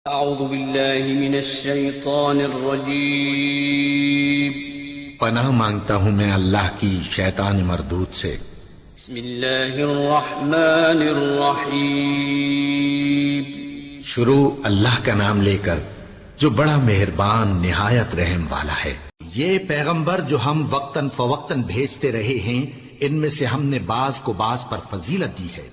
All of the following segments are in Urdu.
أعوذ بالله من الشيطان الرجيم. پناہ مانگتا ہوں میں اللہ کی شیطان مردود سے. بسم الله الرحمن الرحيم. شروع اللہ کا نام لے کر جو بڑا مہربان نہایت رحم والا ہے. یہ پیغمبر جو ہم وقتاً فوقتاً بھیجتے رہے ہیں، ان میں سے ہم نے بعض کو بعض پر فضیلت دی ہے.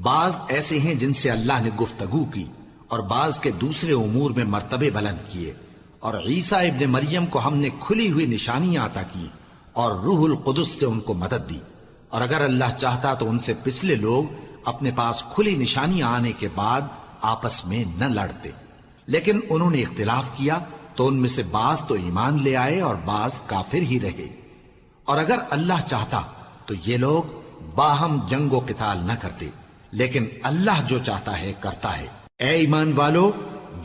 بعض ایسے ہیں جن سے اللہ نے گفتگو کی، اور بعض کے دوسرے امور میں مرتبے بلند کیے. اور عیسیٰ ابن مریم کو ہم نے کھلی ہوئی نشانیاں عطا کی اور روح القدس سے ان کو مدد دی. اور اگر اللہ چاہتا تو ان سے پچھلے لوگ اپنے پاس کھلی نشانیاں آنے کے بعد آپس میں نہ لڑتے، لیکن انہوں نے اختلاف کیا تو ان میں سے بعض تو ایمان لے آئے اور بعض کافر ہی رہے. اور اگر اللہ چاہتا تو یہ لوگ باہم جنگ و قتال نہ کرتے، لیکن اللہ جو چاہتا ہے کرتا ہے. اے ایمان والو،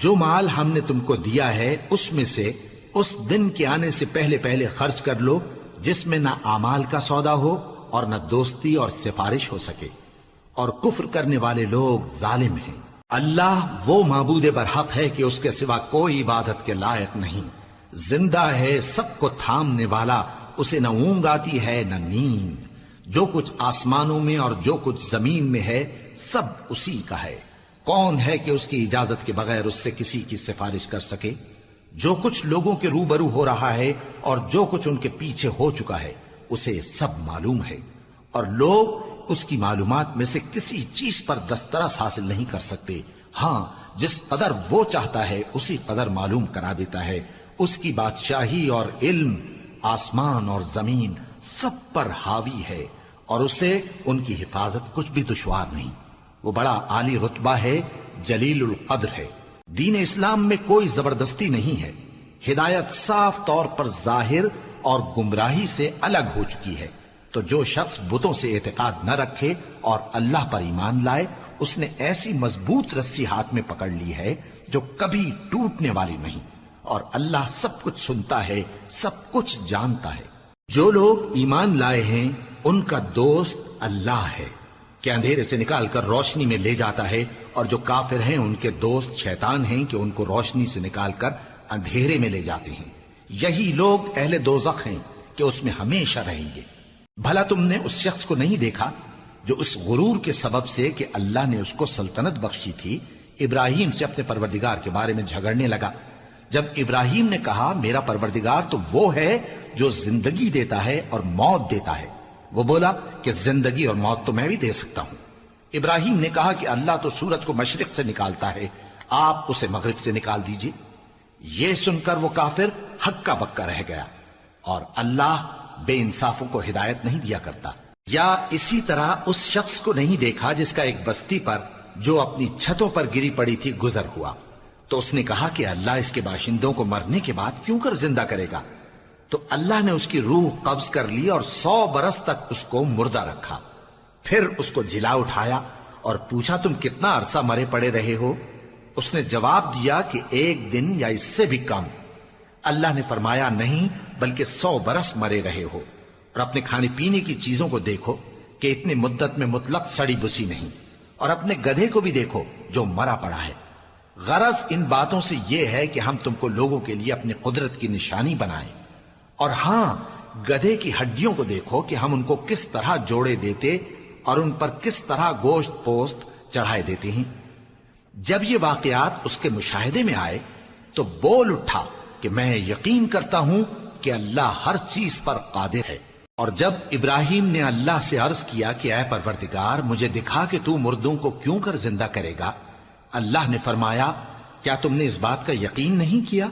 جو مال ہم نے تم کو دیا ہے اس میں سے اس دن کے آنے سے پہلے پہلے خرچ کر لو جس میں نہ اعمال کا سودا ہو اور نہ دوستی اور سفارش ہو سکے. اور کفر کرنے والے لوگ ظالم ہیں. اللہ وہ معبود برحق ہے کہ اس کے سوا کوئی عبادت کے لائق نہیں. زندہ ہے، سب کو تھامنے والا، اسے نہ اونگ آتی ہے نہ نیند. جو کچھ آسمانوں میں اور جو کچھ زمین میں ہے سب اسی کا ہے. کون ہے کہ اس کی اجازت کے بغیر اس سے کسی کی سفارش کر سکے؟ جو کچھ لوگوں کے روبرو ہو رہا ہے اور جو کچھ ان کے پیچھے ہو چکا ہے اسے سب معلوم ہے. اور لوگ اس کی معلومات میں سے کسی چیز پر دسترس حاصل نہیں کر سکتے. ہاں، جس قدر وہ چاہتا ہے اسی قدر معلوم کرا دیتا ہے. اس کی بادشاہی اور علم آسمان اور زمین سب پر حاوی ہے، اور اسے ان کی حفاظت کچھ بھی دشوار نہیں. وہ بڑا عالی رتبہ ہے، جلیل القدر ہے. دین اسلام میں کوئی زبردستی نہیں ہے. ہدایت صاف طور پر ظاہر اور گمراہی سے الگ ہو چکی ہے. تو جو شخص بتوں سے اعتقاد نہ رکھے اور اللہ پر ایمان لائے، اس نے ایسی مضبوط رسی ہاتھ میں پکڑ لی ہے جو کبھی ٹوٹنے والی نہیں. اور اللہ سب کچھ سنتا ہے، سب کچھ جانتا ہے. جو لوگ ایمان لائے ہیں ان کا دوست اللہ ہے کہ اندھیرے سے نکال کر روشنی میں لے جاتا ہے، اور جو کافر ہیں ان کے دوست شیطان ہیں کہ ان کو روشنی سے نکال کر اندھیرے میں لے جاتے ہیں. یہی لوگ اہل دوزخ ہیں کہ اس میں ہمیشہ رہیں گے. بھلا تم نے اس شخص کو نہیں دیکھا جو اس غرور کے سبب سے کہ اللہ نے اس کو سلطنت بخشی تھی ابراہیم سے اپنے پروردگار کے بارے میں جھگڑنے لگا؟ جب ابراہیم نے کہا میرا پروردگار تو وہ ہے جو زندگی دیتا ہے اور موت دیتا ہے، وہ بولا کہ زندگی اور موت تو میں بھی دے سکتا ہوں. ابراہیم نے کہا کہ اللہ تو سورج کو مشرق سے نکالتا ہے، آپ اسے مغرب سے نکال دیجئے. یہ سن کر وہ کافر ہکا بکا رہ گیا. اور اللہ بے انصافوں کو ہدایت نہیں دیا کرتا. یا اسی طرح اس شخص کو نہیں دیکھا جس کا ایک بستی پر جو اپنی چھتوں پر گری پڑی تھی گزر ہوا، تو اس نے کہا کہ اللہ اس کے باشندوں کو مرنے کے بعد کیوں کر زندہ کرے گا؟ تو اللہ نے اس کی روح قبض کر لی اور 100 برس تک اس کو مردہ رکھا. پھر اس کو جلا اٹھایا اور پوچھا تم کتنا عرصہ مرے پڑے رہے ہو؟ اس نے جواب دیا کہ 1 دن یا اس سے بھی کم. اللہ نے فرمایا نہیں، بلکہ 100 برس مرے رہے ہو. اور اپنے کھانے پینے کی چیزوں کو دیکھو کہ اتنی مدت میں مطلق سڑی بسی نہیں، اور اپنے گدھے کو بھی دیکھو جو مرا پڑا ہے. غرض ان باتوں سے یہ ہے کہ ہم تم کو لوگوں کے لیے اپنی قدرت کی نشانی بنائیں. اور ہاں، گدھے کی ہڈیوں کو دیکھو کہ ہم ان کو کس طرح جوڑے دیتے اور ان پر کس طرح گوشت پوست چڑھائے دیتے ہیں. جب یہ واقعات اس کے مشاہدے میں آئے تو بول اٹھا کہ میں یقین کرتا ہوں کہ اللہ ہر چیز پر قادر ہے. اور جب ابراہیم نے اللہ سے عرض کیا کہ اے پروردگار مجھے دکھا کہ تو مردوں کو کیوں کر زندہ کرے گا، اللہ نے فرمایا کیا تم نے اس بات کا یقین نہیں کیا؟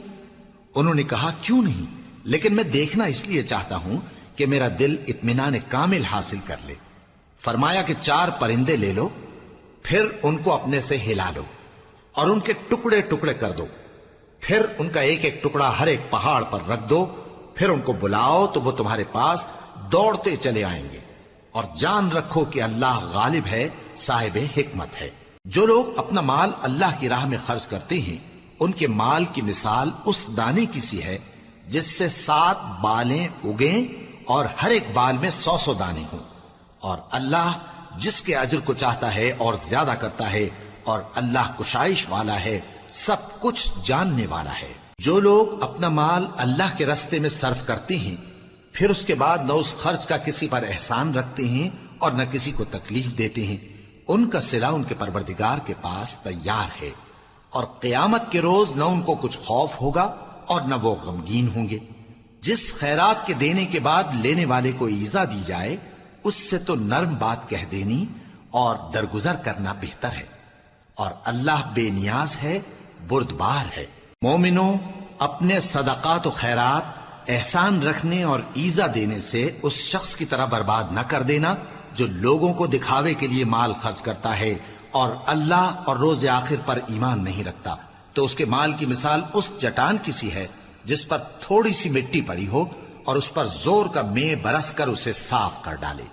انہوں نے کہا کیوں نہیں، لیکن میں دیکھنا اس لیے چاہتا ہوں کہ میرا دل اطمینان کامل حاصل کر لے. فرمایا کہ 4 پرندے لے لو، پھر ان کو اپنے سے ہلا لو اور ان کے ٹکڑے ٹکڑے کر دو. پھر ان کا ایک ایک ٹکڑا ہر ایک پہاڑ پر رکھ دو. پھر ان کو بلاؤ تو وہ تمہارے پاس دوڑتے چلے آئیں گے. اور جان رکھو کہ اللہ غالب ہے، صاحب حکمت ہے. جو لوگ اپنا مال اللہ کی راہ میں خرچ کرتے ہیں ان کے مال کی مثال اس دانے کی سی ہے جس سے 7 بالیں اگیں اور ہر ایک بال میں 100 دانے ہوں. اور اللہ جس کے اجر کو چاہتا ہے اور زیادہ کرتا ہے، اور اللہ کشائش والا ہے سب کچھ جاننے والا ہے۔ جو لوگ اپنا مال اللہ کے راستے میں صرف کرتے ہیں پھر اس کے بعد نہ اس خرچ کا کسی پر احسان رکھتے ہیں اور نہ کسی کو تکلیف دیتے ہیں، ان کا صلہ ان کے پروردگار کے پاس تیار ہے، اور قیامت کے روز نہ ان کو کچھ خوف ہوگا اور نہ وہ غمگین ہوں گے۔ جس خیرات کے دینے کے بعد لینے والے کو ایذا دی جائے اس سے تو نرم بات کہہ دینی اور درگزر کرنا بہتر ہے، اور اللہ بے نیاز ہے، بردبار ہے۔ مومنوں، اپنے صدقات و خیرات احسان رکھنے اور ایذا دینے سے اس شخص کی طرح برباد نہ کر دینا جو لوگوں کو دکھاوے کے لیے مال خرچ کرتا ہے اور اللہ اور روز آخر پر ایمان نہیں رکھتا، تو اس کے مال کی مثال اس چٹان کی سی ہے جس پر تھوڑی سی مٹی پڑی ہو اور اس پر زور کا مے برس کر اسے صاف کر ڈالے۔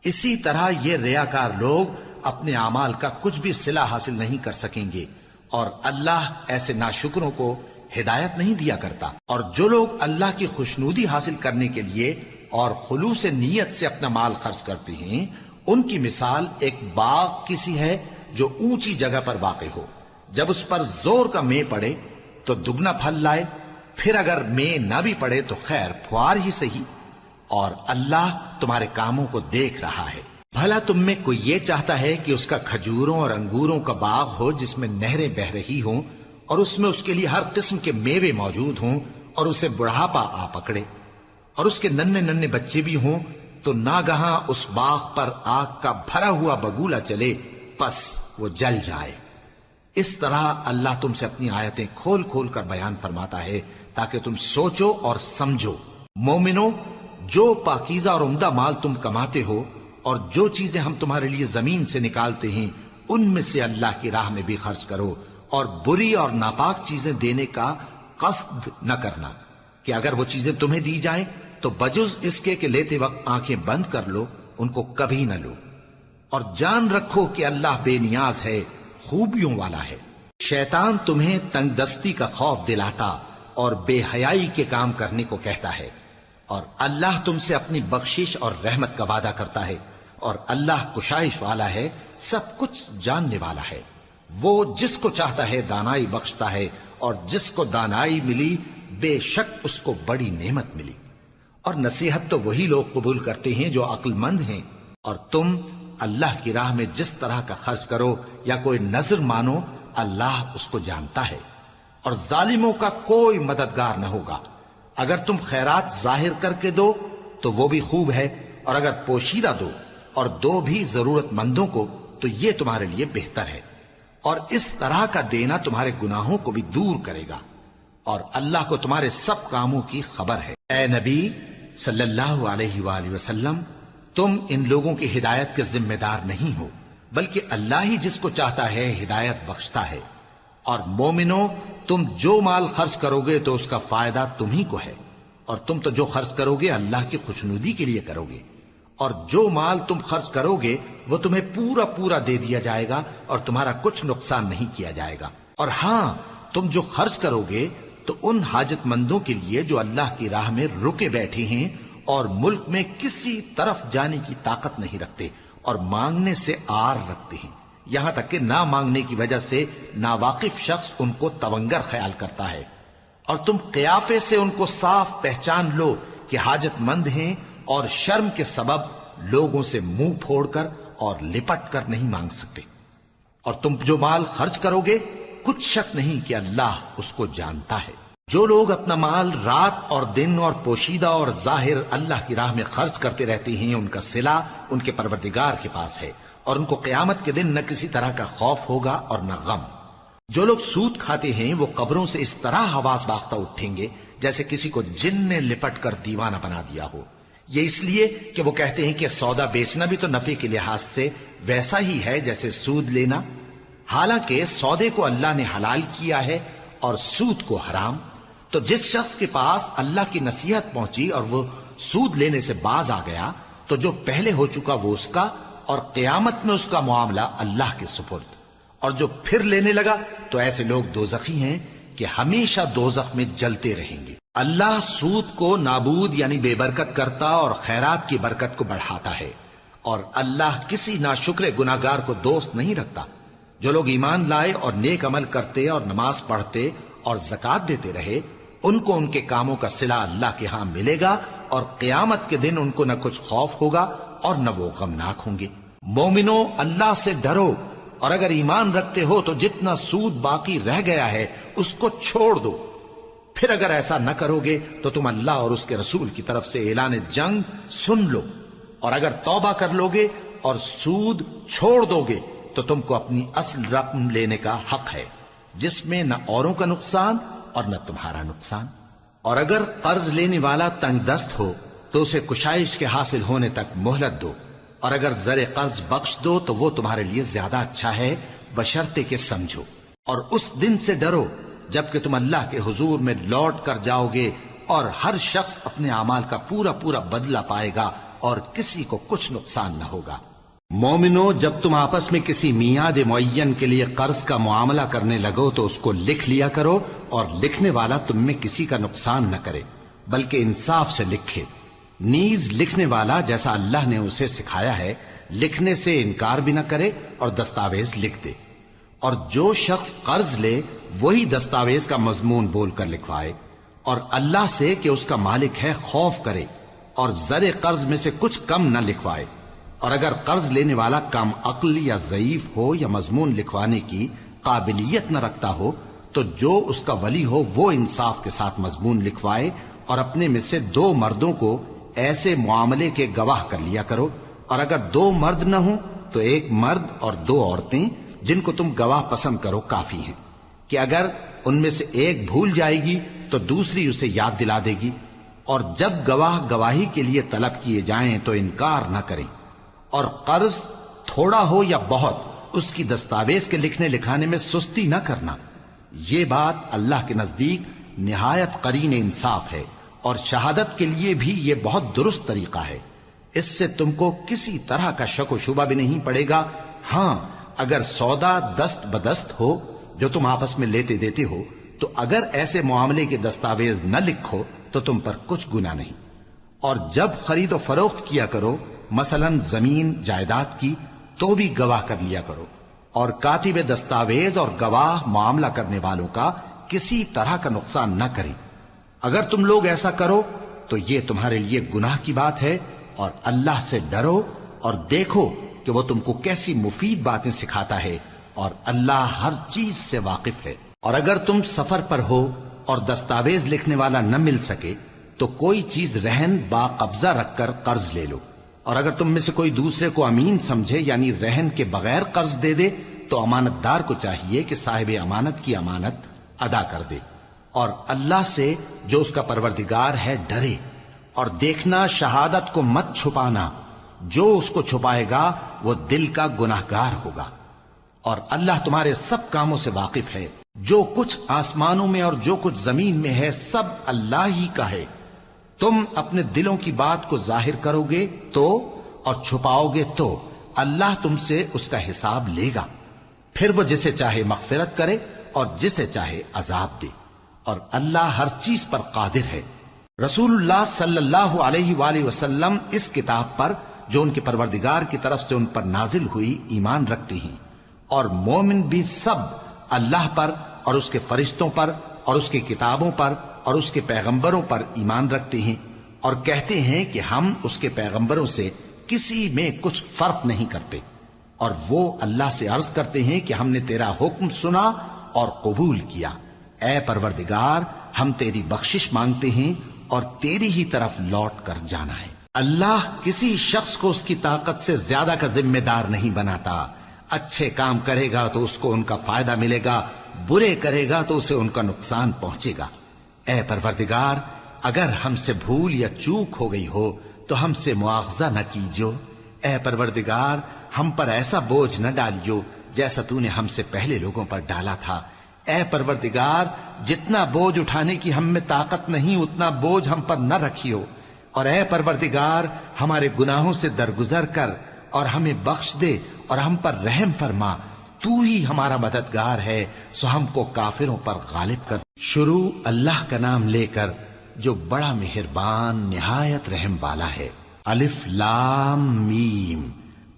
اسی طرح یہ ریاکار لوگ اپنے اعمال کا کچھ بھی صلہ حاصل نہیں کر سکیں گے، اور اللہ ایسے ناشکروں کو ہدایت نہیں دیا کرتا۔ اور جو لوگ اللہ کی خوشنودی حاصل کرنے کے لیے اور خلوص نیت سے اپنا مال خرچ کرتے ہیں، ان کی مثال ایک باغ کی سی ہے جو اونچی جگہ پر واقع ہو، جب اس پر زور کا مے پڑے تو دگنا پھل لائے، پھر اگر مے نہ بھی پڑے تو خیر پھوار ہی صحیح، اور اللہ تمہارے کاموں کو دیکھ رہا ہے۔ بھلا تم میں کوئی یہ چاہتا ہے کہ اس کا کھجوروں اور انگوروں کا باغ ہو جس میں نہریں بہ رہی ہوں اور اس میں اس کے لیے ہر قسم کے میوے موجود ہوں اور اسے بڑھاپا آ پکڑے اور اس کے ننھے ننھے بچے بھی ہوں، تو ناگہاں اس باغ پر آگ کا بھرا ہوا بگولا چلے پس وہ جل جائے۔ اس طرح اللہ تم سے اپنی آیتیں کھول کھول کر بیان فرماتا ہے تاکہ تم سوچو اور سمجھو۔ مومنو، جو پاکیزہ اور عمدہ مال تم کماتے ہو اور جو چیزیں ہم تمہارے لیے زمین سے نکالتے ہیں ان میں سے اللہ کی راہ میں بھی خرچ کرو، اور بری اور ناپاک چیزیں دینے کا قصد نہ کرنا کہ اگر وہ چیزیں تمہیں دی جائیں تو بجز اس کے کہ لیتے وقت آنکھیں بند کر لو، ان کو کبھی نہ لو، اور جان رکھو کہ اللہ بے نیاز ہے، خوبیوں والا ہے۔ شیطان تمہیں تنگ دستی کا خوف دلاتا اور بے حیائی کے کام کرنے کو کہتا ہے، اور اللہ تم سے اپنی بخشش اور رحمت کا وعدہ کرتا ہے، اور اللہ کشائش والا ہے، سب کچھ جاننے والا ہے۔ وہ جس کو چاہتا ہے دانائی بخشتا ہے، اور جس کو دانائی ملی بے شک اس کو بڑی نعمت ملی۔ اور نصیحت تو وہی لوگ قبول کرتے ہیں جو عقل مند ہیں، اور تم اللہ کی راہ میں جس طرح کا خرچ کرو یا کوئی نذر مانو اللہ اس کو جانتا ہے، اور ظالموں کا کوئی مددگار نہ ہوگا۔ اگر تم خیرات ظاہر کر کے دو تو وہ بھی خوب ہے، اور اگر پوشیدہ دو اور دو بھی ضرورت مندوں کو تو یہ تمہارے لیے بہتر ہے، اور اس طرح کا دینا تمہارے گناہوں کو بھی دور کرے گا، اور اللہ کو تمہارے سب کاموں کی خبر ہے۔ اے نبی صلی اللہ علیہ وآلہ وسلم، تم ان لوگوں کی ہدایت کے ذمہ دار نہیں ہو، بلکہ اللہ ہی جس کو چاہتا ہے ہدایت بخشتا ہے۔ اور مومنو، تم جو مال خرچ کرو گے تو اس کا فائدہ تمہیں کو ہے، اور تم تو جو خرچ کرو گے اللہ کی خوشنودی کے لیے کرو گے، اور جو مال تم خرچ کرو گے وہ تمہیں پورا پورا دے دیا جائے گا اور تمہارا کچھ نقصان نہیں کیا جائے گا۔ اور ہاں، تم جو خرچ کرو گے تو ان حاجت مندوں کے لیے جو اللہ کی راہ میں رکے بیٹھے ہیں اور ملک میں کسی طرف جانے کی طاقت نہیں رکھتے اور مانگنے سے آر رکھتے ہیں، یہاں تک کہ نہ مانگنے کی وجہ سے ناواقف شخص ان کو تونگر خیال کرتا ہے، اور تم قیافے سے ان کو صاف پہچان لو کہ حاجت مند ہیں، اور شرم کے سبب لوگوں سے منہ پھوڑ کر اور لپٹ کر نہیں مانگ سکتے۔ اور تم جو مال خرچ کرو گے کچھ شک نہیں کہ اللہ اس کو جانتا ہے۔ جو لوگ اپنا مال رات اور دن اور پوشیدہ اور ظاہر اللہ کی راہ میں خرچ کرتے رہتے ہیں، ان کا صلہ ان کے پروردگار کے پاس ہے، اور ان کو قیامت کے دن نہ کسی طرح کا خوف ہوگا اور نہ غم۔ جو لوگ سود کھاتے ہیں وہ قبروں سے اس طرح حواس باختہ اٹھیں گے جیسے کسی کو جن نے لپٹ کر دیوانہ بنا دیا ہو، یہ اس لیے کہ وہ کہتے ہیں کہ سودا بیچنا بھی تو نفع کے لحاظ سے ویسا ہی ہے جیسے سود لینا، حالانکہ سودے کو اللہ نے حلال کیا ہے اور سود کو حرام۔ تو جس شخص کے پاس اللہ کی نصیحت پہنچی اور وہ سود لینے سے باز آ گیا تو جو پہلے ہو چکا وہ اس کا، اور قیامت میں اس کا معاملہ اللہ کے سپرد۔ اور جو پھر لینے لگا تو ایسے لوگ دوزخی ہیں کہ ہمیشہ دوزخ میں جلتے رہیں گے۔ اللہ سود کو نابود یعنی بے برکت کرتا اور خیرات کی برکت کو بڑھاتا ہے، اور اللہ کسی ناشکر گناہگار کو دوست نہیں رکھتا۔ جو لوگ ایمان لائے اور نیک عمل کرتے اور نماز پڑھتے اور زکات دیتے رہے، ان کو ان کے کاموں کا صلہ اللہ کے ہاں ملے گا، اور قیامت کے دن ان کو نہ کچھ خوف ہوگا اور نہ وہ غمناک ہوں گے۔ مومنو، اللہ سے ڈرو، اور اگر ایمان رکھتے ہو تو جتنا سود باقی رہ گیا ہے اس کو چھوڑ دو۔ پھر اگر ایسا نہ کرو گے تو تم اللہ اور اس کے رسول کی طرف سے اعلان جنگ سن لو، اور اگر توبہ کر لو گے اور سود چھوڑ دو گے تو تم کو اپنی اصل رقم لینے کا حق ہے، جس میں نہ اوروں کا نقصان اور نہ تمہارا نقصان۔ اور اگر قرض لینے والا تنگ دست ہو تو اسے کشائش کے حاصل ہونے تک مہلت دو، اور اگر زر قرض بخش دو تو وہ تمہارے لیے زیادہ اچھا ہے، بشرطے کہ سمجھو۔ اور اس دن سے ڈرو جبکہ تم اللہ کے حضور میں لوٹ کر جاؤ گے، اور ہر شخص اپنے اعمال کا پورا پورا بدلہ پائے گا، اور کسی کو کچھ نقصان نہ ہوگا۔ مومنو، جب تم آپس میں کسی میعاد معین کے لیے قرض کا معاملہ کرنے لگو تو اس کو لکھ لیا کرو، اور لکھنے والا تم میں کسی کا نقصان نہ کرے بلکہ انصاف سے لکھے۔ نیز لکھنے والا جیسا اللہ نے اسے سکھایا ہے لکھنے سے انکار بھی نہ کرے اور دستاویز لکھ دے، اور جو شخص قرض لے وہی دستاویز کا مضمون بول کر لکھوائے، اور اللہ سے کہ اس کا مالک ہے خوف کرے، اور زر قرض میں سے کچھ کم نہ لکھوائے۔ اور اگر قرض لینے والا کم عقل یا ضعیف ہو یا مضمون لکھوانے کی قابلیت نہ رکھتا ہو تو جو اس کا ولی ہو وہ انصاف کے ساتھ مضمون لکھوائے، اور اپنے میں سے 2 مردوں کو ایسے معاملے کے گواہ کر لیا کرو، اور اگر 2 مرد نہ ہوں تو 1 مرد اور 2 عورتیں جن کو تم گواہ پسند کرو کافی ہیں، کہ اگر ان میں سے ایک بھول جائے گی تو دوسری اسے یاد دلا دے گی، اور جب گواہ گواہی کے لیے طلب کیے جائیں تو انکار نہ کریں۔ اور قرض تھوڑا ہو یا بہت اس کی دستاویز کے لکھنے لکھانے میں سستی نہ کرنا، یہ بات اللہ کے نزدیک نہایت قرین انصاف ہے، اور شہادت کے لیے بھی یہ بہت درست طریقہ ہے۔ اس سے تم کو کسی طرح کا شک و شبہ بھی نہیں پڑے گا۔ ہاں، اگر سودا دست بدست ہو جو تم آپس میں لیتے دیتے ہو تو اگر ایسے معاملے کے دستاویز نہ لکھو تو تم پر کچھ گناہ نہیں۔ اور جب خرید و فروخت کیا کرو، مثلا زمین جائیداد کی، تو بھی گواہ کر لیا کرو، اور کاتب دستاویز اور گواہ معاملہ کرنے والوں کا کسی طرح کا نقصان نہ کریں۔ اگر تم لوگ ایسا کرو تو یہ تمہارے لیے گناہ کی بات ہے، اور اللہ سے ڈرو اور دیکھو کہ وہ تم کو کیسی مفید باتیں سکھاتا ہے، اور اللہ ہر چیز سے واقف ہے۔ اور اگر تم سفر پر ہو اور دستاویز لکھنے والا نہ مل سکے تو کوئی چیز رہن با قبضہ رکھ کر قرض لے لو، اور اگر تم میں سے کوئی دوسرے کو امین سمجھے یعنی رہن کے بغیر قرض دے دے تو امانت دار کو چاہیے کہ صاحب امانت کی امانت ادا کر دے، اور اللہ سے جو اس کا پروردگار ہے ڈرے، اور دیکھنا شہادت کو مت چھپانا، جو اس کو چھپائے گا وہ دل کا گناہگار ہوگا، اور اللہ تمہارے سب کاموں سے واقف ہے۔ جو کچھ آسمانوں میں اور جو کچھ زمین میں ہے سب اللہ ہی کا ہے۔ تم اپنے دلوں کی بات کو ظاہر کرو گے تو اور چھپاؤ گے تو اللہ تم سے اس کا حساب لے گا، پھر وہ جسے چاہے مغفرت کرے اور جسے چاہے عذاب دے، اور اللہ ہر چیز پر قادر ہے۔ رسول اللہ صلی اللہ علیہ وآلہ وسلم اس کتاب پر جو ان کے پروردگار کی طرف سے ان پر نازل ہوئی ایمان رکھتے ہیں، اور مومن بھی سب اللہ پر اور اس کے فرشتوں پر اور اس کی کتابوں پر اور اس کے پیغمبروں پر ایمان رکھتے ہیں، اور کہتے ہیں کہ ہم اس کے پیغمبروں سے کسی میں کچھ فرق نہیں کرتے، اور وہ اللہ سے عرض کرتے ہیں کہ ہم نے تیرا حکم سنا اور قبول کیا۔ اے پروردگار، ہم تیری بخشش مانگتے ہیں اور تیری ہی طرف لوٹ کر جانا ہے۔ اللہ کسی شخص کو اس کی طاقت سے زیادہ کا ذمہ دار نہیں بناتا۔ اچھے کام کرے گا تو اس کو ان کا فائدہ ملے گا، برے کرے گا تو اسے ان کا نقصان پہنچے گا۔ اے پروردگار، اگر ہم سے بھول یا چوک ہو گئی ہو تو ہم سے مواخذہ نہ کیجو۔ اے پروردگار، ہم پر ایسا بوجھ نہ ڈالیو جیسا تو نے ہم سے پہلے لوگوں پر ڈالا تھا۔ اے پروردگار، جتنا بوجھ اٹھانے کی ہم میں طاقت نہیں اتنا بوجھ ہم پر نہ رکھیو، اور اے پروردگار ہمارے گناہوں سے درگزر کر اور ہمیں بخش دے اور ہم پر رحم فرما، تو ہی ہمارا مددگار ہے، سو ہم کو کافروں پر غالب کر۔ شروع اللہ کا نام لے کر جو بڑا مہربان نہایت رحم والا ہے۔ الف لام میم۔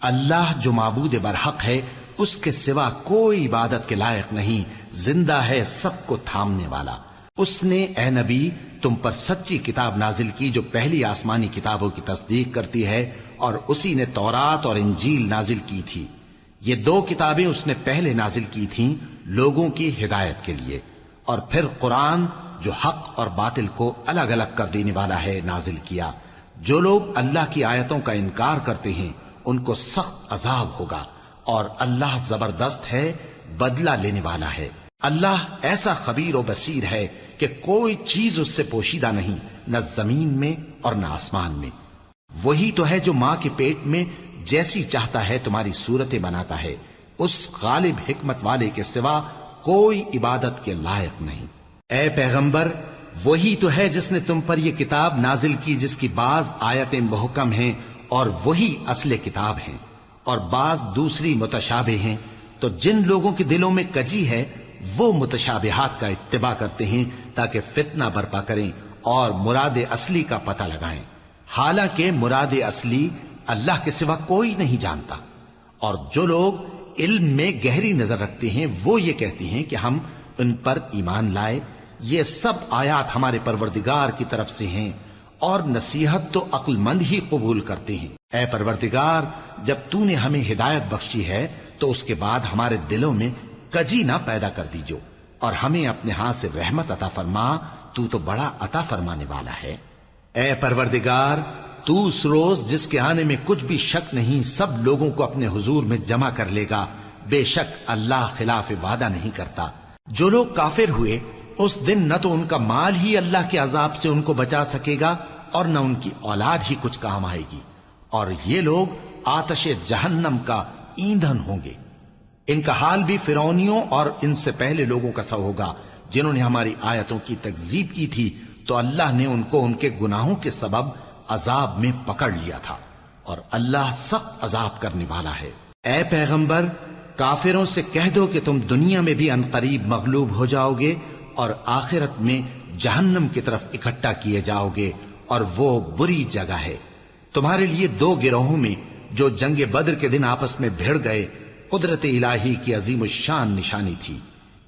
اللہ جو معبود برحق ہے اس کے سوا کوئی عبادت کے لائق نہیں، زندہ ہے سب کو تھامنے والا۔ اس نے اے نبی تم پر سچی کتاب نازل کی جو پہلی آسمانی کتابوں کی تصدیق کرتی ہے، اور اسی نے تورات اور انجیل نازل کی تھی۔ یہ دو کتابیں اس نے پہلے نازل کی تھیں لوگوں کی ہدایت کے لیے، اور پھر قرآن جو حق اور باطل کو الگ الگ کر دینے والا ہے نازل کیا۔ جو لوگ اللہ کی آیتوں کا انکار کرتے ہیں ان کو سخت عذاب ہوگا، اور اللہ زبردست ہے، بدلہ لینے والا ہے۔ اللہ ایسا خبیر و بصیر ہے کہ کوئی چیز اس سے پوشیدہ نہیں، نہ زمین میں اور نہ آسمان میں۔ وہی تو ہے جو ماں کے پیٹ میں جیسی چاہتا ہے تمہاری صورتیں بناتا ہے، اس غالب حکمت والے کے سوا کوئی عبادت کے لائق نہیں۔ اے پیغمبر، وہی تو ہے جس نے تم پر یہ کتاب نازل کی جس کی بعض آیتیں محکم ہیں اور وہی اصل کتاب ہیں، اور بعض دوسری متشابہ ہیں۔ تو جن لوگوں کے دلوں میں کجی ہے وہ متشابہات کا اتباع کرتے ہیں تاکہ فتنہ برپا کریں اور مراد اصلی کا پتہ لگائیں، حالانکہ مراد اصلی اللہ کے سوا کوئی نہیں جانتا۔ اور جو لوگ علم میں گہری نظر رکھتے ہیں وہ یہ کہتے ہیں کہ ہم ان پر ایمان لائے۔ یہ سب آیات ہمارے پروردگار کی طرف سے ہیں، اور نصیحت تو عقل مند ہی قبول کرتے ہیں۔ اے پروردگار، جب تو نے ہمیں ہدایت بخشی ہے تو اس کے بعد ہمارے دلوں میں کجی نہ پیدا کر دیجو، اور ہمیں اپنے ہاتھ سے رحمت عطا فرما، تو بڑا عطا فرمانے والا ہے۔ اے پروردگار، تو اس روز جس کے آنے میں کچھ بھی شک نہیں سب لوگوں کو اپنے حضور میں جمع کر لے گا، بے شک اللہ خلاف وعدہ نہیں کرتا۔ جو لوگ کافر ہوئے اس دن نہ تو ان کا مال ہی اللہ کے عذاب سے ان کو بچا سکے گا اور نہ ان کی اولاد ہی کچھ کام آئے گی، اور یہ لوگ آتش جہنم کا ایندھن ہوں گے۔ ان کا حال بھی فرعونیوں اور ان سے پہلے لوگوں کا سا ہوگا جنہوں نے ہماری آیتوں کی تکذیب کی تھی، تو اللہ نے ان کو ان کے گناہوں کے سبب عذاب میں پکڑ لیا تھا، اور اللہ سخت عذاب کرنے والا ہے۔ اے پیغمبر، کافروں سے کہہ دو کہ تم دنیا میں بھی عنقریب مغلوب ہو جاؤ گے اور آخرت میں جہنم کی طرف اکٹھا کیے جاؤ گے، اور وہ بری جگہ ہے۔ تمہارے لیے دو گروہوں میں جو جنگ بدر کے دن آپس میں بھڑ گئے قدرت الہی کی عظیم الشان نشانی تھی۔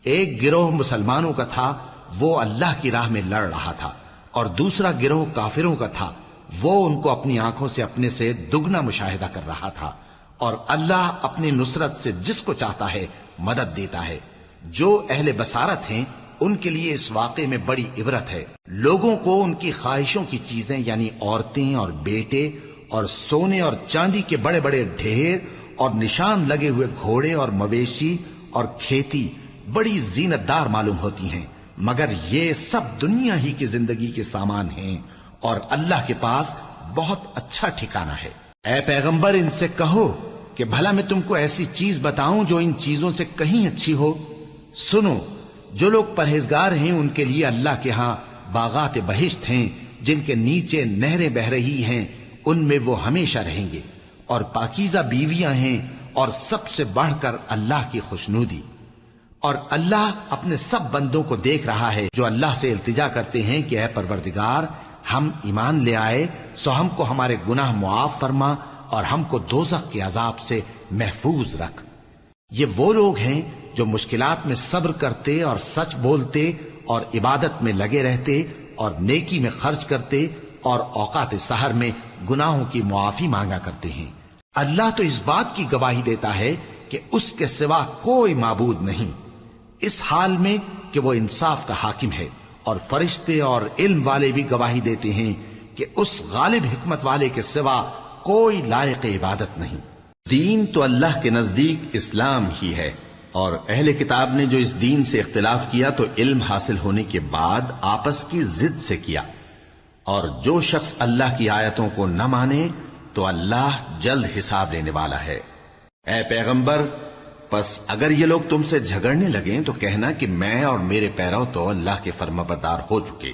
ایک گروہ مسلمانوں کا تھا، وہ اللہ کی راہ میں لڑ رہا تھا، اور دوسرا گروہ کافروں کا تھا، وہ ان کو اپنی آنکھوں سے اپنے سے دگنا مشاہدہ کر رہا تھا۔ اور اللہ اپنی نصرت سے جس کو چاہتا ہے مدد دیتا ہے۔ جو اہل بصارت ہیں ان کے لیے اس واقعے میں بڑی عبرت ہے۔ لوگوں کو ان کی خواہشوں کی چیزیں یعنی عورتیں اور بیٹے اور سونے اور چاندی کے بڑے بڑے ڈھیر اور نشان لگے ہوئے گھوڑے اور مویشی اور کھیتی بڑی زینت دار معلوم ہوتی ہیں، مگر یہ سب دنیا ہی کی زندگی کے سامان ہیں، اور اللہ کے پاس بہت اچھا ٹھکانہ ہے۔ اے پیغمبر، ان سے کہو کہ بھلا میں تم کو ایسی چیز بتاؤں جو ان چیزوں سے کہیں اچھی ہو؟ سنو، جو لوگ پرہیزگار ہیں ان کے لیے اللہ کے ہاں باغات بہشت ہیں جن کے نیچے نہریں بہ رہی ہیں، ان میں وہ ہمیشہ رہیں گے، اور پاکیزہ بیویاں ہیں، اور سب سے بڑھ کر اللہ کی خوشنودی۔ اور اللہ اپنے سب بندوں کو دیکھ رہا ہے جو اللہ سے التجا کرتے ہیں کہ اے پروردگار، ہم ایمان لے آئے سو ہم کو ہمارے گناہ معاف فرما اور ہم کو دوزخ کے عذاب سے محفوظ رکھ۔ یہ وہ لوگ ہیں جو مشکلات میں صبر کرتے اور سچ بولتے اور عبادت میں لگے رہتے اور نیکی میں خرچ کرتے اور اوقات سحر میں گناہوں کی معافی مانگا کرتے ہیں۔ اللہ تو اس بات کی گواہی دیتا ہے کہ اس کے سوا کوئی معبود نہیں، اس حال میں کہ وہ انصاف کا حاکم ہے، اور فرشتے اور علم والے بھی گواہی دیتے ہیں کہ اس غالب حکمت والے کے سوا کوئی لائق عبادت نہیں۔ دین تو اللہ کے نزدیک اسلام ہی ہے، اور اہل کتاب نے جو اس دین سے اختلاف کیا تو علم حاصل ہونے کے بعد آپس کی ضد سے کیا، اور جو شخص اللہ کی آیتوں کو نہ مانے تو اللہ جلد حساب لینے والا ہے۔ اے پیغمبر، پس اگر یہ لوگ تم سے جھگڑنے لگیں تو کہنا کہ میں اور میرے پیرو تو اللہ کے فرمانبردار ہو چکے،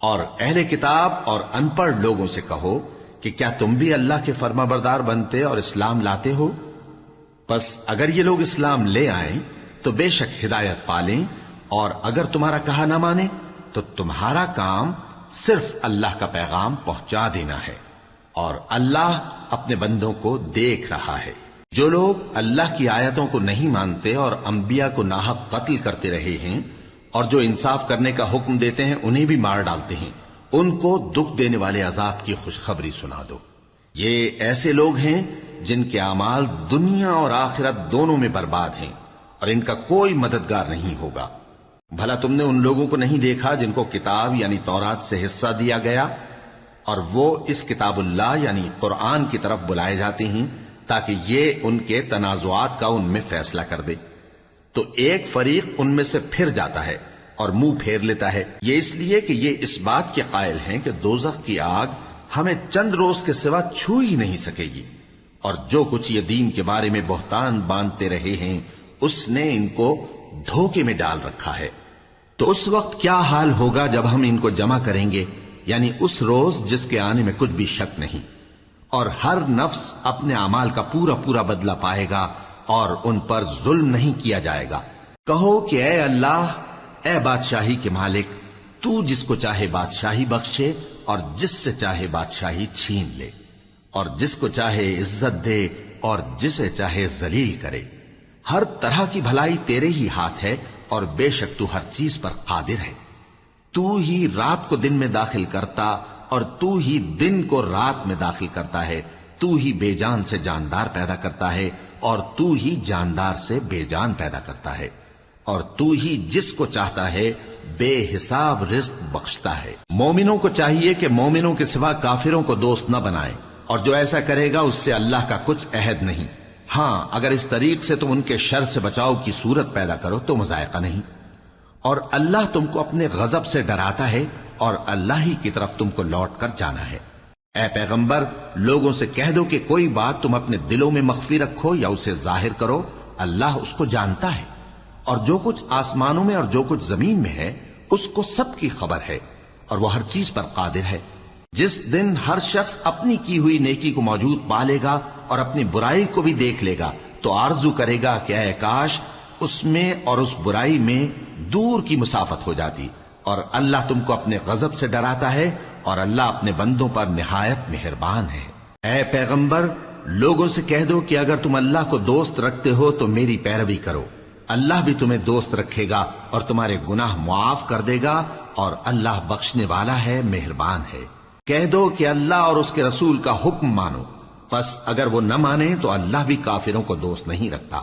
اور اہل کتاب اور ان پڑھ لوگوں سے کہو کہ کیا تم بھی اللہ کے فرمانبردار بنتے اور اسلام لاتے ہو؟ پس اگر یہ لوگ اسلام لے آئیں تو بے شک ہدایت پالیں، اور اگر تمہارا کہا نہ مانے تو تمہارا کام صرف اللہ کا پیغام پہنچا دینا ہے، اور اللہ اپنے بندوں کو دیکھ رہا ہے۔ جو لوگ اللہ کی آیتوں کو نہیں مانتے اور انبیاء کو ناحق قتل کرتے رہے ہیں اور جو انصاف کرنے کا حکم دیتے ہیں انہیں بھی مار ڈالتے ہیں، ان کو دکھ دینے والے عذاب کی خوشخبری سنا دو۔ یہ ایسے لوگ ہیں جن کے اعمال دنیا اور آخرت دونوں میں برباد ہیں اور ان کا کوئی مددگار نہیں ہوگا۔ بھلا تم نے ان لوگوں کو نہیں دیکھا جن کو کتاب یعنی تورات سے حصہ دیا گیا اور وہ اس کتاب اللہ یعنی قرآن کی طرف بلائے جاتے ہیں تاکہ یہ ان کے تنازعات کا ان میں فیصلہ کر دے، تو ایک فریق ان میں سے پھر جاتا ہے اور منہ پھیر لیتا ہے، یہ اس لیے کہ یہ اس بات کے قائل ہیں کہ دوزخ کی آگ ہمیں چند روز کے سوا چھو ہی نہیں سکے گی، اور جو کچھ یہ دین کے بارے میں بہتان باندھتے رہے ہیں اس نے ان کو دھوکے میں ڈال رکھا ہے۔ تو اس وقت کیا حال ہوگا جب ہم ان کو جمع کریں گے، یعنی اس روز جس کے آنے میں کچھ بھی شک نہیں، اور ہر نفس اپنے اعمال کا پورا پورا بدلہ پائے گا اور ان پر ظلم نہیں کیا جائے گا۔ کہو کہ اے اللہ، اے بادشاہی کے مالک، تو جس کو چاہے بادشاہی بخشے اور جس سے چاہے بادشاہی چھین لے، اور جس کو چاہے عزت دے اور جسے چاہے ذلیل کرے۔ ہر طرح کی بھلائی تیرے ہی ہاتھ ہے اور بے شک تو ہر چیز پر قادر ہے۔ تو ہی رات کو دن میں داخل کرتا اور تو ہی دن کو رات میں داخل کرتا ہے، تو ہی بے جان سے جاندار پیدا کرتا ہے اور تو ہی جاندار سے بے جان پیدا کرتا ہے، اور تو ہی جس کو چاہتا ہے بے حساب رزق بخشتا ہے۔ مومنوں کو چاہیے کہ مومنوں کے سوا کافروں کو دوست نہ بنائیں، اور جو ایسا کرے گا اس سے اللہ کا کچھ عہد نہیں۔ ہاں اگر اس طریق سے تم ان کے شر سے بچاؤ کی صورت پیدا کرو تو مذائقہ نہیں، اور اللہ تم کو اپنے غضب سے ڈراتا ہے اور اللہ ہی کی طرف تم کو لوٹ کر جانا ہے۔ اے پیغمبر، لوگوں سے کہہ دو کہ کوئی بات تم اپنے دلوں میں مخفی رکھو یا اسے ظاہر کرو، اللہ اس کو جانتا ہے، اور جو کچھ آسمانوں میں اور جو کچھ زمین میں ہے اس کو سب کی خبر ہے، اور وہ ہر چیز پر قادر ہے۔ جس دن ہر شخص اپنی کی ہوئی نیکی کو موجود پا لے گا اور اپنی برائی کو بھی دیکھ لے گا تو آرزو کرے گا کہ اے کاش اس میں اور اس برائی میں دور کی مسافت ہو جاتی، اور اللہ تم کو اپنے غضب سے ڈراتا ہے اور اللہ اپنے بندوں پر نہایت مہربان ہے۔ اے پیغمبر، لوگوں سے کہہ دو کہ اگر تم اللہ کو دوست رکھتے ہو تو میری پیروی کرو، اللہ بھی تمہیں دوست رکھے گا اور تمہارے گناہ معاف کر دے گا، اور اللہ بخشنے والا ہے، مہربان ہے۔ کہہ دو کہ اللہ اور اس کے رسول کا حکم مانو، پس اگر وہ نہ مانے تو اللہ بھی کافروں کو دوست نہیں رکھتا۔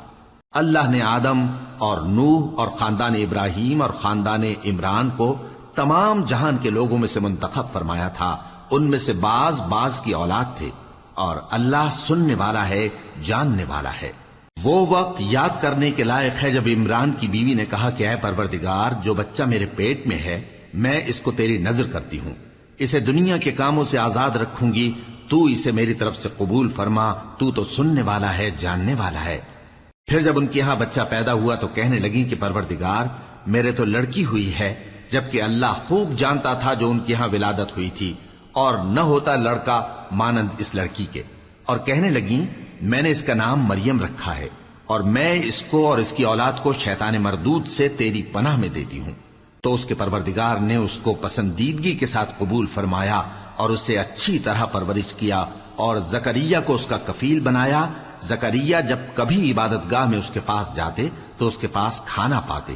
اللہ نے آدم اور نوح اور خاندان ابراہیم اور خاندان عمران کو تمام جہان کے لوگوں میں سے منتخب فرمایا تھا، ان میں سے بعض بعض کی اولاد تھے، اور اللہ سننے والا ہے، جاننے والا ہے۔ وہ وقت یاد کرنے کے لائق ہے جب عمران کی بیوی نے کہا کہ اے پروردگار، جو بچہ میرے پیٹ میں ہے میں اس کو تیری نذر کرتی ہوں، اسے دنیا کے کاموں سے آزاد رکھوں گی، تو اسے میری طرف سے قبول فرما، تو سننے والا ہے، جاننے والا ہے۔ پھر جب ان کے ہاں بچہ پیدا ہوا تو کہنے لگی کہ پروردگار، میرے تو لڑکی ہوئی ہے، جبکہ اللہ خوب جانتا تھا جو ان کے ہاں ولادت ہوئی تھی، اور نہ ہوتا لڑکا مانند اس لڑکی کے۔ اور کہنے لگی میں نے اس کا نام مریم رکھا ہے، اور میں اس کو اور اس کی اولاد کو شیطان مردود سے تیری پناہ میں دیتی ہوں۔ تو اس کے پروردگار نے اس کو پسندیدگی کے ساتھ قبول فرمایا اور اسے اچھی طرح پرورش کیا، اور زکریا کو اس کا کفیل بنایا۔ زکریا جب کبھی عبادت گاہ میں اس کے پاس جاتے تو اس کے پاس کھانا پاتے۔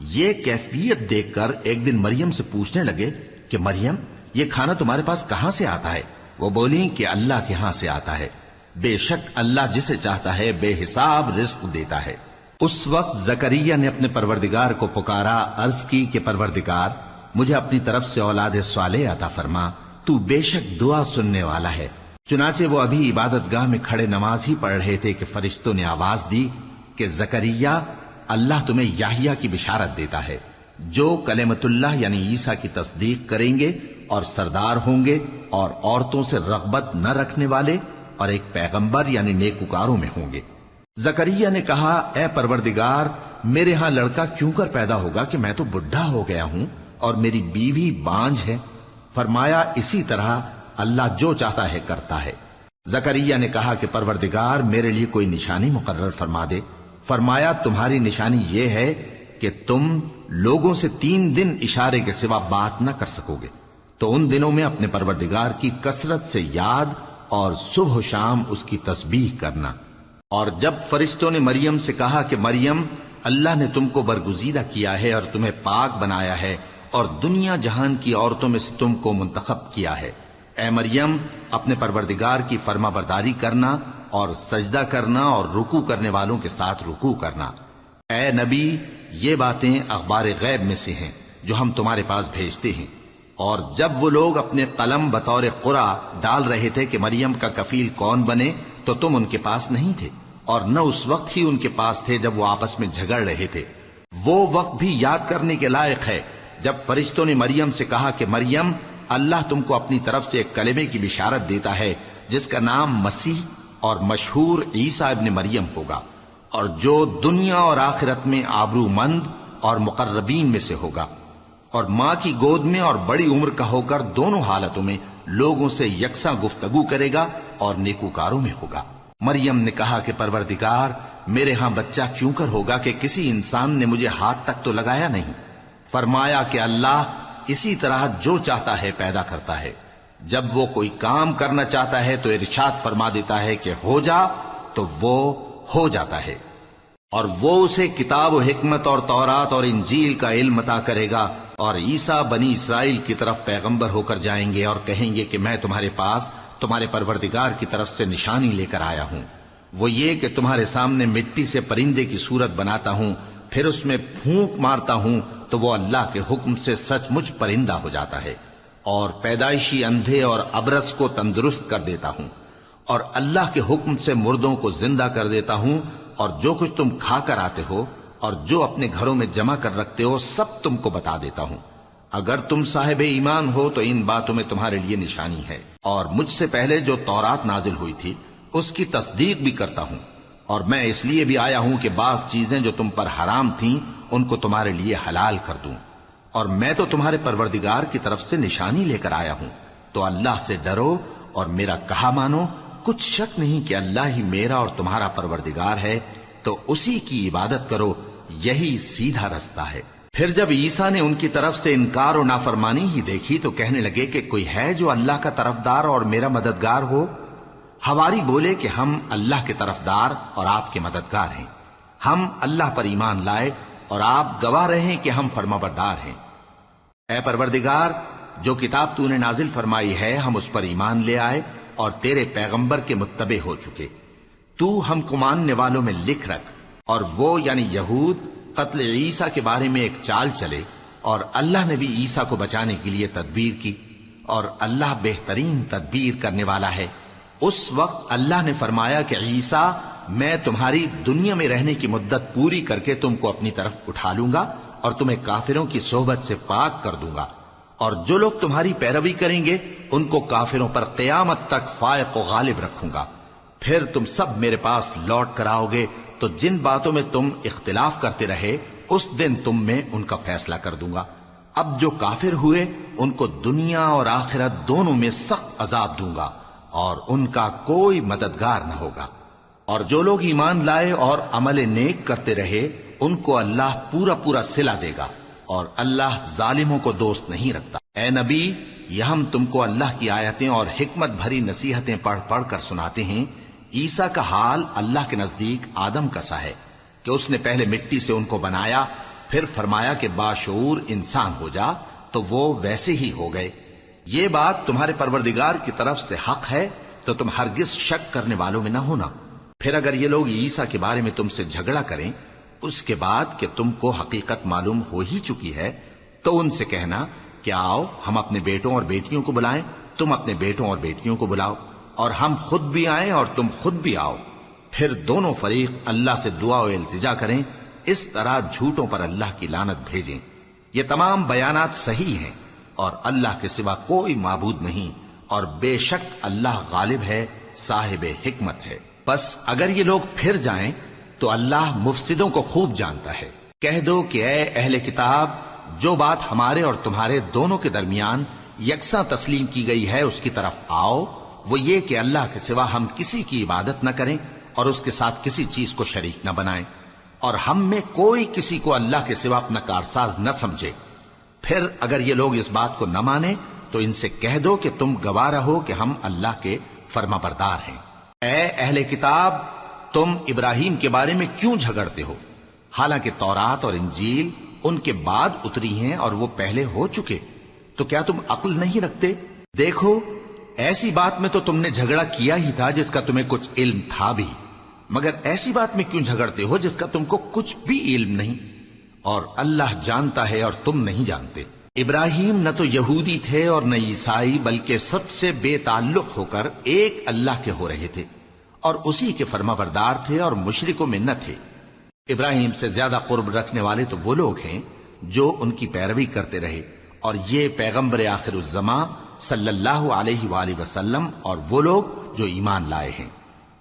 یہ کیفیت دیکھ کر ایک دن مریم سے پوچھنے لگے کہ مریم، یہ کھانا تمہارے پاس کہاں سے آتا ہے؟ وہ بولی کہ اللہ کے ہاں سے آتا ہے، بے شک اللہ جسے چاہتا ہے بے حساب رزق دیتا ہے۔ اس وقت زکریا نے اپنے پروردگار کو پکارا، عرض کی کہ پروردگار، مجھے اپنی طرف سے اولاد صالح عطا فرما، تو بے شک دعا سننے والا ہے۔ چنانچہ وہ ابھی عبادت گاہ میں کھڑے نماز ہی پڑھ رہے تھے کہ فرشتوں نے آواز دی کہ زکریا، اللہ تمہیں یحییٰ کی بشارت دیتا ہے، جو کلمۃ اللہ یعنی عیسیٰ کی تصدیق کریں گے اور سردار ہوں گے اور عورتوں سے رغبت نہ رکھنے والے اور ایک پیغمبر یعنی نیکوکاروں میں ہوں گے۔ زکریا نے کہا، اے پروردگار، میرے ہاں لڑکا کیوں کر پیدا ہوگا کہ میں تو بڈھا ہو گیا ہوں اور میری بیوی بانجھ ہے؟ فرمایا، اسی طرح اللہ جو چاہتا ہے کرتا ہے۔ زکریا نے کہا کہ پروردگار، میرے لیے کوئی نشانی مقرر فرما دے۔ فرمایا، تمہاری نشانی یہ ہے کہ تم لوگوں سے 3 دن اشارے کے سوا بات نہ کر سکو گے، تو ان دنوں میں اپنے پروردگار کی کثرت سے یاد اور صبح و شام اس کی تسبیح کرنا۔ اور جب فرشتوں نے مریم سے کہا کہ مریم، اللہ نے تم کو برگزیدہ کیا ہے اور تمہیں پاک بنایا ہے اور دنیا جہان کی عورتوں میں سے تم کو منتخب کیا ہے، اے مریم اپنے پروردگار کی فرما برداری کرنا اور سجدہ کرنا اور رکوع کرنے والوں کے ساتھ رکوع کرنا۔ اے نبی، یہ باتیں اخبار غیب میں سے ہیں جو ہم تمہارے پاس بھیجتے ہیں۔ اور جب وہ لوگ اپنے قلم بطور قرعہ ڈال رہے تھے کہ مریم کا کفیل کون بنے، تو تم ان کے پاس نہیں تھے، اور نہ اس وقت ہی ان کے پاس تھے جب وہ آپس میں جھگڑ رہے تھے۔ وہ وقت بھی یاد کرنے کے لائق ہے جب فرشتوں نے مریم سے کہا کہ مریم، اللہ تم کو اپنی طرف سے ایک کلمے کی بشارت دیتا ہے جس کا نام مسیح اور مشہور عیسیٰ ابن مریم ہوگا، اور جو دنیا اور آخرت میں آبرو مند اور مقربین میں سے ہوگا، اور ماں کی گود میں اور بڑی عمر کا ہو کر دونوں حالتوں میں لوگوں سے یکساں گفتگو کرے گا اور نیکوکاروں میں ہوگا۔ مریم نے کہا کہ پروردگار، میرے ہاں بچہ کیوں کر ہوگا کہ کسی انسان نے مجھے ہاتھ تک تو لگایا نہیں۔ فرمایا کہ اللہ اسی طرح جو چاہتا ہے پیدا کرتا ہے، جب وہ کوئی کام کرنا چاہتا ہے تو ارشاد فرما دیتا ہے کہ ہو جا، تو وہ ہو جاتا ہے۔ اور وہ اسے کتاب و حکمت اور تورات اور انجیل کا علم عطا کرے گا، اور عیسیٰ بنی اسرائیل کی طرف پیغمبر ہو کر جائیں گے اور کہیں گے کہ میں تمہارے پاس تمہارے پروردگار کی طرف سے نشانی لے کر آیا ہوں، وہ یہ کہ تمہارے سامنے مٹی سے پرندے کی صورت بناتا ہوں، پھر اس میں پھونک مارتا ہوں تو وہ اللہ کے حکم سے سچ مچ پرندہ ہو جاتا ہے، اور پیدائشی اندھے اور ابرص کو تندرست کر دیتا ہوں، اور اللہ کے حکم سے مردوں کو زندہ کر دیتا ہوں، اور جو کچھ تم کھا کر آتے ہو اور جو اپنے گھروں میں جمع کر رکھتے ہو سب تم کو بتا دیتا ہوں۔ اگر تم صاحب ایمان ہو تو ان باتوں میں تمہارے لیے نشانی ہے، اور مجھ سے پہلے جو تورات نازل ہوئی تھی اس کی تصدیق بھی کرتا ہوں، اور میں اس لیے بھی آیا ہوں کہ بعض چیزیں جو تم پر حرام تھیں ان کو تمہارے لیے حلال کر دوں، اور میں تو تمہارے پروردگار کی طرف سے نشانی لے کر آیا ہوں۔ تو اللہ سے ڈرو اور میرا کہا مانو، کچھ شک نہیں کہ اللہ ہی میرا اور تمہارا پروردگار ہے، تو اسی کی عبادت کرو، یہی سیدھا رستہ ہے۔ پھر جب عیسیٰ نے ان کی طرف سے انکار و نافرمانی ہی دیکھی تو کہنے لگے کہ کوئی ہے جو اللہ کا طرفدار اور میرا مددگار ہو؟ حواری بولے کہ ہم اللہ کے طرفدار اور آپ کے مددگار ہیں، ہم اللہ پر ایمان لائے اور آپ گواہ رہیں کہ ہم فرما بردار ہیں۔ اے پروردگار، جو کتاب تو نے نازل فرمائی ہے ہم اس پر ایمان لے آئے اور تیرے پیغمبر کے متبع ہو چکے، تو ہم کو ماننے والوں میں لکھ رکھ۔ اور وہ یعنی یہود قتل عیسیٰ کے بارے میں ایک چال چلے، اور اللہ نے بھی عیسیٰ کو بچانے کے لیے تدبیر کی، اور اللہ بہترین تدبیر کرنے والا ہے۔ اس وقت اللہ نے فرمایا کہ عیسیٰ، میں تمہاری دنیا میں رہنے کی مدت پوری کر کے تم کو اپنی طرف اٹھا لوں گا اور تمہیں کافروں کی صحبت سے پاک کر دوں گا، اور جو لوگ تمہاری پیروی کریں گے ان کو کافروں پر قیامت تک فائق و غالب رکھوں گا۔ پھر تم سب میرے پاس لوٹ کر آؤ گے تو جن باتوں میں تم اختلاف کرتے رہے اس دن تم میں ان کا فیصلہ کر دوں گا۔ اب جو کافر ہوئے ان کو دنیا اور آخرت دونوں میں سخت عذاب دوں گا، اور ان کا کوئی مددگار نہ ہوگا۔ اور جو لوگ ایمان لائے اور عمل نیک کرتے رہے ان کو اللہ پورا پورا صلہ دے گا، اور اللہ ظالموں کو دوست نہیں رکھتا۔ اے نبی، یہ ہم تم کو اللہ کی آیتیں اور حکمت بھری نصیحتیں پڑھ پڑھ کر سناتے ہیں۔ عیسیٰ کا حال اللہ کے نزدیک آدم کا سا ہے کہ اس نے پہلے مٹی سے ان کو بنایا، پھر فرمایا کہ باشعور انسان ہو جا، تو وہ ویسے ہی ہو گئے۔ یہ بات تمہارے پروردگار کی طرف سے حق ہے، تو تم ہرگز شک کرنے والوں میں نہ ہونا۔ پھر اگر یہ لوگ عیسیٰ کے بارے میں تم سے جھگڑا کریں اس کے بعد کہ تم کو حقیقت معلوم ہو ہی چکی ہے، تو ان سے کہنا کہ آؤ ہم اپنے بیٹوں اور بیٹیوں کو بلائیں، تم اپنے بیٹوں اور بیٹیوں کو بلاؤ، اور ہم خود بھی آئیں اور تم خود بھی آؤ، پھر دونوں فریق اللہ سے دعا و التجا کریں، اس طرح جھوٹوں پر اللہ کی لعنت بھیجیں۔ یہ تمام بیانات صحیح ہیں، اور اللہ کے سوا کوئی معبود نہیں، اور بے شک اللہ غالب ہے، صاحب حکمت ہے۔ بس اگر یہ لوگ پھر جائیں تو اللہ مفسدوں کو خوب جانتا ہے۔ کہہ دو کہ اے اہل کتاب، جو بات ہمارے اور تمہارے دونوں کے درمیان یکساں تسلیم کی گئی ہے اس کی طرف آؤ، وہ یہ کہ اللہ کے سوا ہم کسی کی عبادت نہ کریں اور اس کے ساتھ کسی چیز کو شریک نہ بنائیں، اور ہم میں کوئی کسی کو اللہ کے سوا اپنا کارساز نہ سمجھے۔ پھر اگر یہ لوگ اس بات کو نہ مانیں تو ان سے کہہ دو کہ تم گواہ رہو کہ ہم اللہ کے فرما بردار ہیں۔ اے اہل کتاب، تم ابراہیم کے بارے میں کیوں جھگڑتے ہو؟ حالانکہ تورات اور انجیل ان کے بعد اتری ہیں اور وہ پہلے ہو چکے، تو کیا تم عقل نہیں رکھتے؟ دیکھو، ایسی بات میں تو تم نے جھگڑا کیا ہی تھا جس کا تمہیں کچھ علم تھا بھی، مگر ایسی بات میں کیوں جھگڑتے ہو جس کا تم کو کچھ بھی علم نہیں؟ اور اللہ جانتا ہے اور تم نہیں جانتے۔ ابراہیم نہ تو یہودی تھے اور نہ عیسائی، بلکہ سب سے بے تعلق ہو کر ایک اللہ کے ہو رہے تھے اور اسی کے فرما بردار تھے اور مشرکوں میں نہ تھے۔ ابراہیم سے زیادہ قرب رکھنے والے تو وہ لوگ ہیں جو ان کی پیروی کرتے رہے، اور یہ پیغمبر آخر الزماں صلی اللہ علیہ وآلہ وسلم اور وہ لوگ جو ایمان لائے ہیں،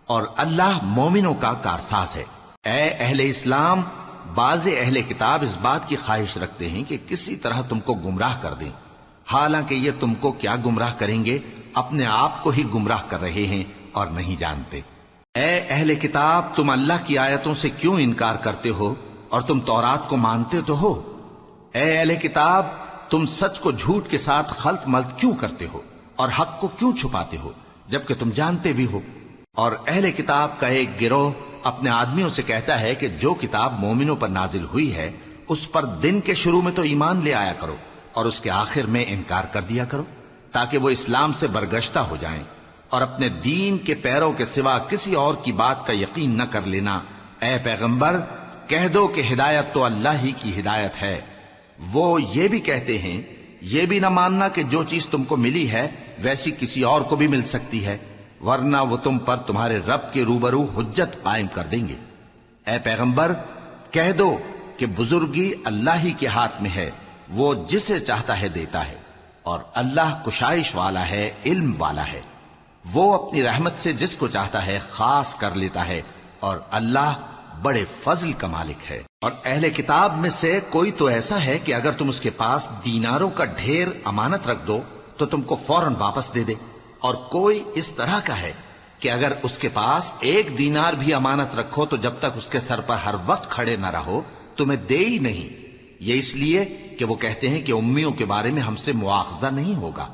اور اللہ مومنوں کا کارساز ہے۔ اے اہل اسلام، بعض اہل کتاب اس بات کی خواہش رکھتے ہیں کہ کسی طرح تم کو گمراہ کر دیں، حالانکہ یہ تم کو کیا گمراہ کریں گے، اپنے آپ کو ہی گمراہ کر رہے ہیں اور نہیں جانتے۔ اے اہل کتاب، تم اللہ کی آیتوں سے کیوں انکار کرتے ہو اور تم تورات کو مانتے تو ہو؟ اے اہل کتاب، تم سچ کو جھوٹ کے ساتھ خلط ملط کیوں کرتے ہو اور حق کو کیوں چھپاتے ہو جبکہ تم جانتے بھی ہو؟ اور اہل کتاب کا ایک گروہ اپنے آدمیوں سے کہتا ہے کہ جو کتاب مومنوں پر نازل ہوئی ہے اس پر دن کے شروع میں تو ایمان لے آیا کرو اور اس کے آخر میں انکار کر دیا کرو، تاکہ وہ اسلام سے برگشتہ ہو جائیں، اور اپنے دین کے پیروں کے سوا کسی اور کی بات کا یقین نہ کر لینا۔ اے پیغمبر، کہہ دو کہ ہدایت تو اللہ ہی کی ہدایت ہے۔ وہ یہ بھی کہتے ہیں، یہ بھی نہ ماننا کہ جو چیز تم کو ملی ہے ویسی کسی اور کو بھی مل سکتی ہے، ورنہ وہ تم پر تمہارے رب کے روبرو حجت قائم کر دیں گے۔ اے پیغمبر، کہہ دو کہ بزرگی اللہ ہی کے ہاتھ میں ہے، وہ جسے چاہتا ہے دیتا ہے، اور اللہ کشائش والا ہے، علم والا ہے، وہ اپنی رحمت سے جس کو چاہتا ہے خاص کر لیتا ہے، اور اللہ بڑے فضل کا مالک ہے۔ اور اہل کتاب میں سے کوئی تو ایسا ہے کہ اگر تم اس کے پاس دیناروں کا ڈھیر امانت رکھ دو تو تم کو فوراً واپس دے دے، اور کوئی اس طرح کا ہے کہ اگر اس کے پاس 1 دینار بھی امانت رکھو تو جب تک اس کے سر پر ہر وقت کھڑے نہ رہو تمہیں دے ہی نہیں۔ یہ اس لیے کہ وہ کہتے ہیں کہ امیوں کے بارے میں ہم سے مواخذہ نہیں ہوگا۔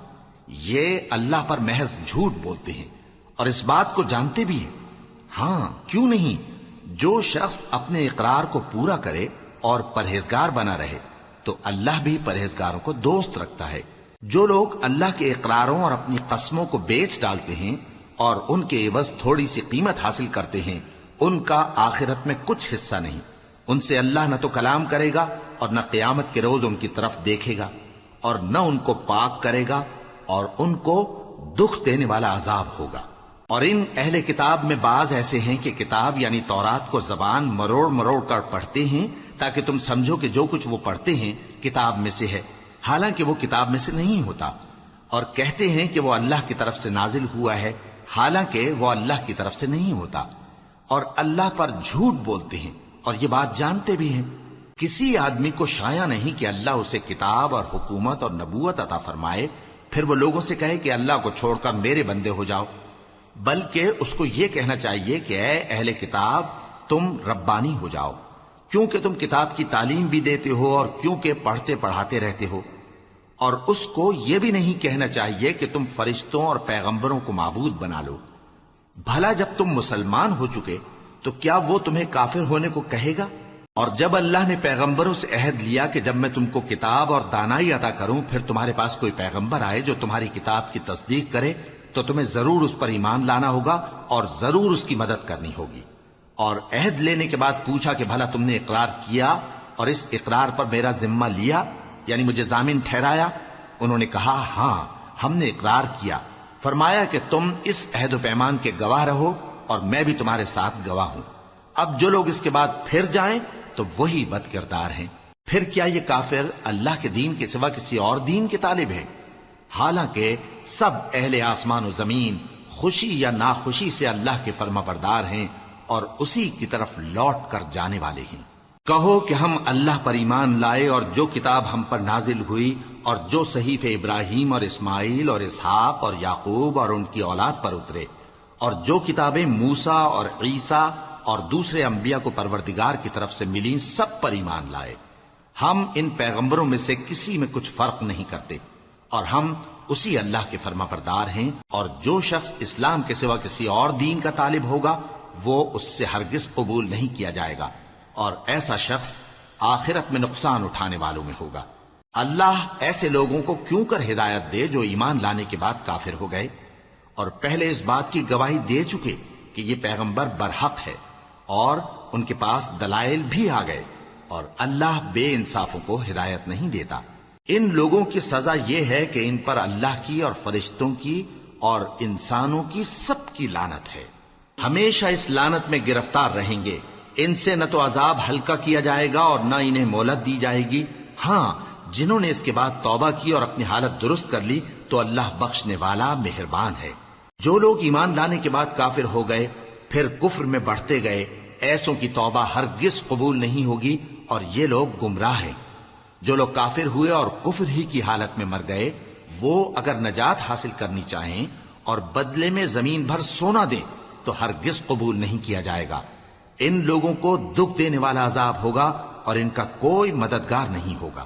یہ اللہ پر محض جھوٹ بولتے ہیں اور اس بات کو جانتے بھی ہیں۔ ہاں، کیوں نہیں، جو شخص اپنے اقرار کو پورا کرے اور پرہیزگار بنا رہے تو اللہ بھی پرہیزگاروں کو دوست رکھتا ہے۔ جو لوگ اللہ کے اقراروں اور اپنی قسموں کو بیچ ڈالتے ہیں اور ان کے عوض تھوڑی سی قیمت حاصل کرتے ہیں، ان کا آخرت میں کچھ حصہ نہیں۔ ان سے اللہ نہ تو کلام کرے گا اور نہ قیامت کے روز ان کی طرف دیکھے گا، اور نہ ان کو پاک کرے گا، اور ان کو دکھ دینے والا عذاب ہوگا۔ اور ان اہل کتاب میں بعض ایسے ہیں کہ کتاب یعنی تورات کو زبان مروڑ مروڑ کر پڑھتے ہیں تاکہ تم سمجھو کہ جو کچھ وہ پڑھتے ہیں کتاب میں سے ہے، حالانکہ وہ کتاب میں سے نہیں ہوتا، اور کہتے ہیں کہ وہ اللہ کی طرف سے نازل ہوا ہے، حالانکہ وہ اللہ کی طرف سے نہیں ہوتا، اور اللہ پر جھوٹ بولتے ہیں اور یہ بات جانتے بھی ہیں۔ کسی آدمی کو شایع نہیں کہ اللہ اسے کتاب اور حکومت اور نبوت عطا فرمائے، پھر وہ لوگوں سے کہے کہ اللہ کو چھوڑ کر میرے بندے ہو جاؤ، بلکہ اس کو یہ کہنا چاہیے کہ اے اہل کتاب، تم ربانی ہو جاؤ، کیونکہ تم کتاب کی تعلیم بھی دیتے ہو اور کیونکہ پڑھتے پڑھاتے رہتے ہو۔ اور اس کو یہ بھی نہیں کہنا چاہیے کہ تم فرشتوں اور پیغمبروں کو معبود بنا لو۔ بھلا جب تم مسلمان ہو چکے تو کیا وہ تمہیں کافر ہونے کو کہے گا؟ اور جب اللہ نے پیغمبروں سے عہد لیا کہ جب میں تم کو کتاب اور دانائی عطا کروں پھر تمہارے پاس کوئی پیغمبر آئے جو تمہاری کتاب کی تصدیق کرے تو تمہیں ضرور اس پر ایمان لانا ہوگا اور ضرور اس کی مدد کرنی ہوگی۔ اور عہد لینے کے بعد پوچھا کہ بھلا تم نے اقرار کیا اور اس اقرار پر میرا ذمہ لیا، یعنی مجھے ضامن ٹھہرایا؟ انہوں نے کہا ہاں، ہم نے اقرار کیا۔ فرمایا کہ تم اس عہد و پیمان کے گواہ رہو اور میں بھی تمہارے ساتھ گواہ ہوں۔ اب جو لوگ اس کے بعد پھر جائیں تو وہی بد کردار ہیں۔ پھر کیا یہ کافر اللہ کے دین کے سوا کسی اور دین کے طالب ہیں؟ حالانکہ سب اہل آسمان و زمین خوشی یا ناخوشی سے اللہ کے فرما بردار ہیں اور اسی کی طرف لوٹ کر جانے والے ہیں۔ کہو کہ ہم اللہ پر ایمان لائے اور جو کتاب ہم پر نازل ہوئی اور جو صحیفے ابراہیم اور اسماعیل اور اسحاق اور یعقوب اور ان کی اولاد پر اترے، اور جو کتابیں موسیٰ اور عیسیٰ اور دوسرے انبیاء کو پروردگار کی طرف سے ملیں، سب پر ایمان لائے۔ ہم ان پیغمبروں میں سے کسی میں کچھ فرق نہیں کرتے، اور ہم اسی اللہ کے فرما بردار ہیں۔ اور جو شخص اسلام کے سوا کسی اور دین کا طالب ہوگا وہ اس سے ہرگز قبول نہیں کیا جائے گا، اور ایسا شخص آخرت میں نقصان اٹھانے والوں میں ہوگا۔ اللہ ایسے لوگوں کو کیوں کر ہدایت دے جو ایمان لانے کے بعد کافر ہو گئے اور پہلے اس بات کی گواہی دے چکے کہ یہ پیغمبر برحق ہے، اور ان کے پاس دلائل بھی آ گئے، اور اللہ بے انصافوں کو ہدایت نہیں دیتا۔ ان لوگوں کی سزا یہ ہے کہ ان پر اللہ کی اور فرشتوں کی اور انسانوں کی سب کی لعنت ہے، ہمیشہ اس لعنت میں گرفتار رہیں گے۔ ان سے نہ تو عذاب ہلکا کیا جائے گا اور نہ انہیں مہلت دی جائے گی۔ ہاں، جنہوں نے اس کے بعد توبہ کی اور اپنی حالت درست کر لی تو اللہ بخشنے والا مہربان ہے۔ جو لوگ ایمان لانے کے بعد کافر ہو گئے پھر کفر میں بڑھتے گئے، ایسوں کی توبہ ہرگز قبول نہیں ہوگی، اور یہ لوگ گمراہ ہیں۔ جو لوگ کافر ہوئے اور کفر ہی کی حالت میں مر گئے، وہ اگر نجات حاصل کرنی چاہیں اور بدلے میں زمین بھر سونا دیں تو ہرگز قبول نہیں کیا جائے گا۔ ان لوگوں کو دکھ دینے والا عذاب ہوگا اور ان کا کوئی مددگار نہیں ہوگا۔